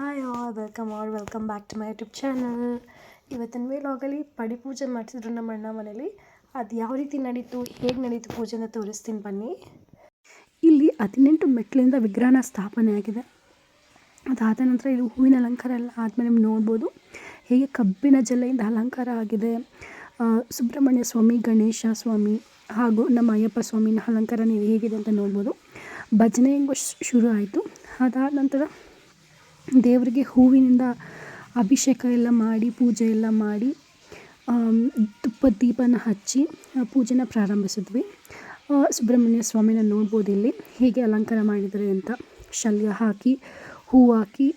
Hi all welcome back to my YouTube channel. ಇವತ್ತಿನ ವೇಲಾಗಲ್ಲಿ ಪಡಿ ಪೂಜೆ ಮಾಡಿಸಿದ್ರು ನಮ್ಮ ಅಣ್ಣ ಮನೇಲಿ. ಅದು ಯಾವ ರೀತಿ ನಡೀತು, ಹೇಗೆ ನಡೀತು ಪೂಜೆ ಅಂತ ತೋರಿಸ್ತೀನಿ ಬನ್ನಿ. ಇಲ್ಲಿ 18 ಮೆಟ್ಲಿಂದ ವಿಗ್ರಹನ ಸ್ಥಾಪನೆ ಆಗಿದೆ. ಅದಾದ ನಂತರ ಇಲ್ಲಿ ಹೂವಿನ ಅಲಂಕಾರ ಎಲ್ಲ ಆದಮೇಲೆ ನಿಮ್ಗೆ ನೋಡ್ಬೋದು ಹೇಗೆ ಕಬ್ಬಿಣ ಜಲ್ಲೆಯಿಂದ ಅಲಂಕಾರ ಆಗಿದೆ. ಸುಬ್ರಹ್ಮಣ್ಯ ಸ್ವಾಮಿ, ಗಣೇಶ ಸ್ವಾಮಿ ಹಾಗೂ ನಮ್ಮ ಅಯ್ಯಪ್ಪ ಸ್ವಾಮಿನ ಅಲಂಕಾರ ನೀವು ಹೇಗಿದೆ ಅಂತ ನೋಡ್ಬೋದು. ಭಜನೆ ಹೆಂಗೋ ಶುರು ಆಯಿತು. ಅದಾದ ನಂತರ ದೇವರಿಗೆ ಹೂವಿನಿಂದ ಅಭಿಷೇಕ ಎಲ್ಲ ಮಾಡಿ, ಪೂಜೆ ಎಲ್ಲ ಮಾಡಿ, ತುಪ್ಪದ ದೀಪನ ಹಚ್ಚಿ ಪೂಜೆನ ಪ್ರಾರಂಭಿಸಿದ್ವಿ. ಸುಬ್ರಹ್ಮಣ್ಯ ಸ್ವಾಮಿನ ನೋಡ್ಬೋದು ಇಲ್ಲಿ ಹೇಗೆ ಅಲಂಕಾರ ಮಾಡಿದ್ದಾರೆ ಅಂತ. ಶಲ್ಯ ಹಾಕಿ, ಹೂವು ಹಾಕಿ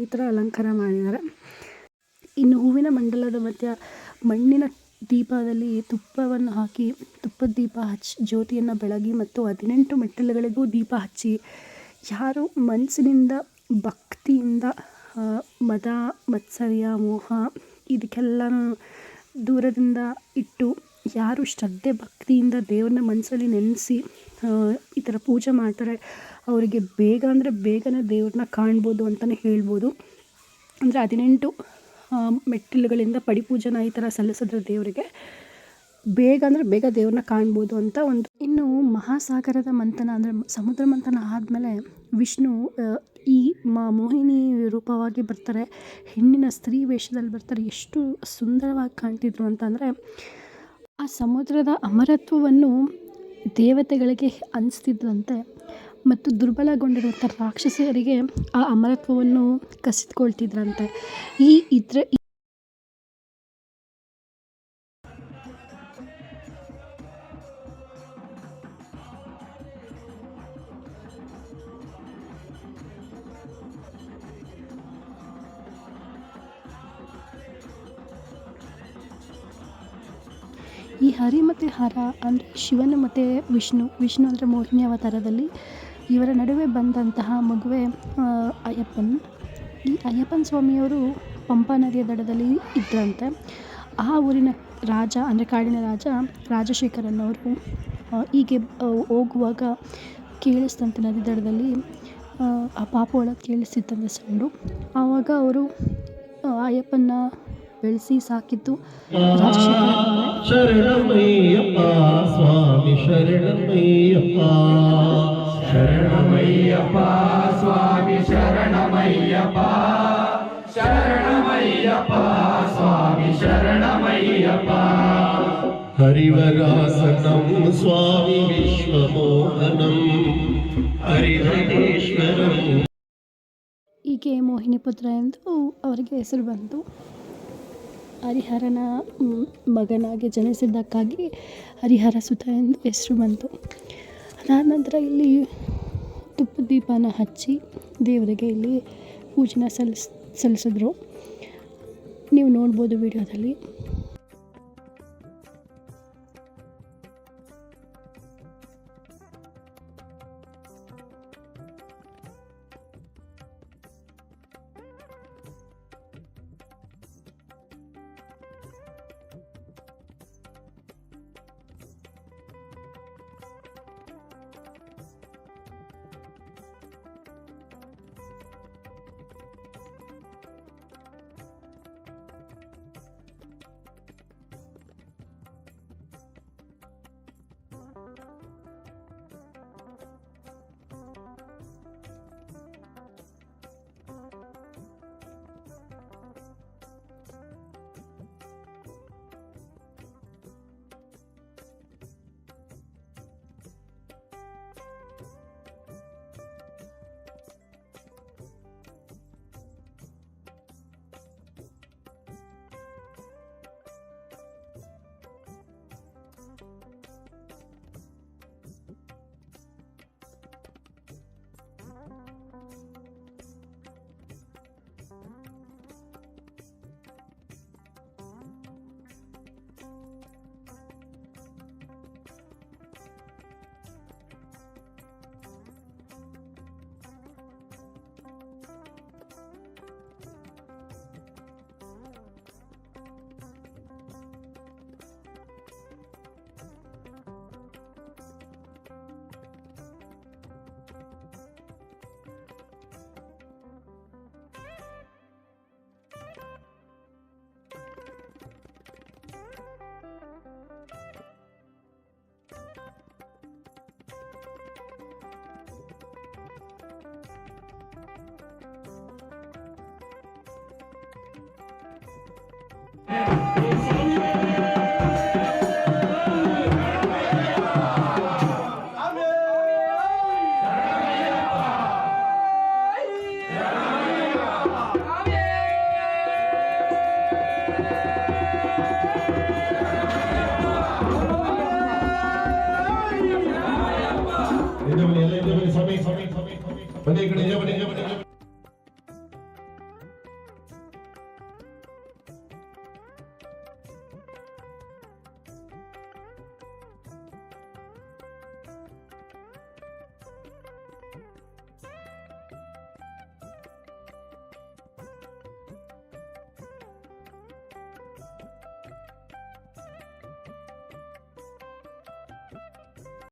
ಈ ಥರ ಅಲಂಕಾರ ಮಾಡಿದ್ದಾರೆ. ಇನ್ನು ಹೂವಿನ ಮಂಡಲದ ಮಧ್ಯ ಮಣ್ಣಿನ ದೀಪದಲ್ಲಿ ತುಪ್ಪವನ್ನು ಹಾಕಿ, ತುಪ್ಪದ ದೀಪ ಹಚ್ಚಿ ಜ್ಯೋತಿಯನ್ನು ಬೆಳಗಿ ಮತ್ತು 18 ಮೆಟ್ಟಿಲುಗಳಿಗೂ ದೀಪ ಹಚ್ಚಿ, ಯಾರು ಮನಸ್ಸಿನಿಂದ ಭಕ್ತಿಯಿಂದ ಮದ ಮತ್ಸರ್ಯ ಮೋಹ ಇದಕ್ಕೆಲ್ಲನೂ ದೂರದಿಂದ ಇಟ್ಟು ಯಾರು ಶ್ರದ್ಧೆ ಭಕ್ತಿಯಿಂದ ದೇವ್ರನ್ನ ಮನಸ್ಸಲ್ಲಿ ನೆನೆಸಿ ಈ ಥರ ಪೂಜೆ ಮಾಡ್ತಾರೆ, ಅವರಿಗೆ ಬೇಗ ಅಂದರೆ ಬೇಗನೆ ದೇವ್ರನ್ನ ಕಾಣ್ಬೋದು ಅಂತಲೇ ಹೇಳ್ಬೋದು. ಅಂದರೆ 18 ಮೆಟ್ಟಿಲುಗಳಿಂದ ಪಡಿಪೂಜೆನ ಈ ಥರ ಸಲ್ಲಿಸಿದ್ರೆ ದೇವರಿಗೆ ಬೇಗ ಅಂದರೆ ಬೇಗ ದೇವ್ರನ್ನ ಕಾಣ್ಬೋದು ಅಂತ ಒಂದು. ಇನ್ನು ಮಹಾಸಾಗರದ ಮಂಥನ ಅಂದರೆ ಸಮುದ್ರ ಮಂಥನ ಆದಮೇಲೆ ವಿಷ್ಣು ಈ ಮೋಹಿನಿ ರೂಪವಾಗಿ ಬರ್ತಾರೆ, ಹೆಣ್ಣಿನ ಸ್ತ್ರೀ ವೇಷದಲ್ಲಿ ಬರ್ತಾರೆ. ಎಷ್ಟು ಸುಂದರವಾಗಿ ಕಾಣ್ತಿದ್ರು ಅಂತಂದರೆ ಆ ಸಮುದ್ರದ ಅಮರತ್ವವನ್ನು ದೇವತೆಗಳಿಗೆ ಅನಿಸ್ತಿದ್ರಂತೆ ಮತ್ತು ದುರ್ಬಲಗೊಂಡಿರುವಂಥ ರಾಕ್ಷಸರಿಗೆ ಆ ಅಮರತ್ವವನ್ನು ಕಸಿದುಕೊಳ್ತಿದ್ರಂತೆ. ಈ ಹರಿ ಮತ್ತು ಹರ ಅಂದರೆ ಶಿವನು ಮತ್ತು ವಿಷ್ಣು ಅಂದರೆ ಮೋಹಿನಿ ಅವತಾರದಲ್ಲಿ ಇವರ ನಡುವೆ ಬಂದಂತಹ ಮಗುವೆ ಅಯ್ಯಪ್ಪನ್. ಈ ಅಯ್ಯಪ್ಪನ ಸ್ವಾಮಿಯವರು ಪಂಪಾ ನದಿಯ ದಡದಲ್ಲಿ ಇದ್ದರಂತೆ. ಆ ಊರಿನ ರಾಜ ಅಂದರೆ ಕಾಡಿನ ರಾಜಶೇಖರನ್ ಅವರು ಹೀಗೆ ಹೋಗುವಾಗ ಕೇಳಿಸ್ತಂತೆ ನದಿ ದಡದಲ್ಲಿ ಆ ಪಾಪ ಒಳಗೆ ಕೇಳಿಸ್ತಿತ್ತಂತೆ ಸೌಂಡು. ಆವಾಗ ಅವರು ಅಯ್ಯಪ್ಪನ ಬೆಳೆಸಿ ಸಾಕಿದ್ದು ರಾಜಶೇಖರನ್. ಶರಣಮಯ್ಯಪ್ಪ ಸ್ವಾಮಿ ಶರಣಮಯ್ಯಪ್ಪ, ಶರಣಮಯ್ಯಪ್ಪ ಸ್ವಾಮಿ ಶರಣಮಯ್ಯಪ್ಪ, ಶರಣಮಯ್ಯಪ್ಪ ಸ್ವಾಮಿ ಶರಣಮಯ್ಯಪ್ಪ. ಹರಿವರಾಸನಂ ಸ್ವಾಮಿ ವಿಶ್ವಮೋಹನಂ ಹರಿಹರೇಶ್ವರಂ. ಹೀಗೆ ಮೋಹಿನಿ ಪುತ್ರ ಎಂದು ಅವರಿಗೆ ಹೆಸರು ಬಂತು. ಹರಿಹರನ ಮಗನಾಗಿ ಜನಿಸಿದ್ದಕ್ಕಾಗಿ ಹರಿಹರ ಸುತ ಎಂದು ಹೆಸರು ಬಂತು. ಅದಾದ ನಂತರ ಇಲ್ಲಿ ತುಪ್ಪದ ದೀಪನ ಹಚ್ಚಿ ದೇವರಿಗೆ ಇಲ್ಲಿ ಪೂಜೆನ ಸಲ್ಲಿಸಿದ್ರು. ನೀವು ನೋಡ್ಬೋದು ವಿಡಿಯೋದಲ್ಲಿ. ಸ್ವಾಮಿ ಬನ್ನಿ ಈ ಕಡೆ ಬನ್ನಿ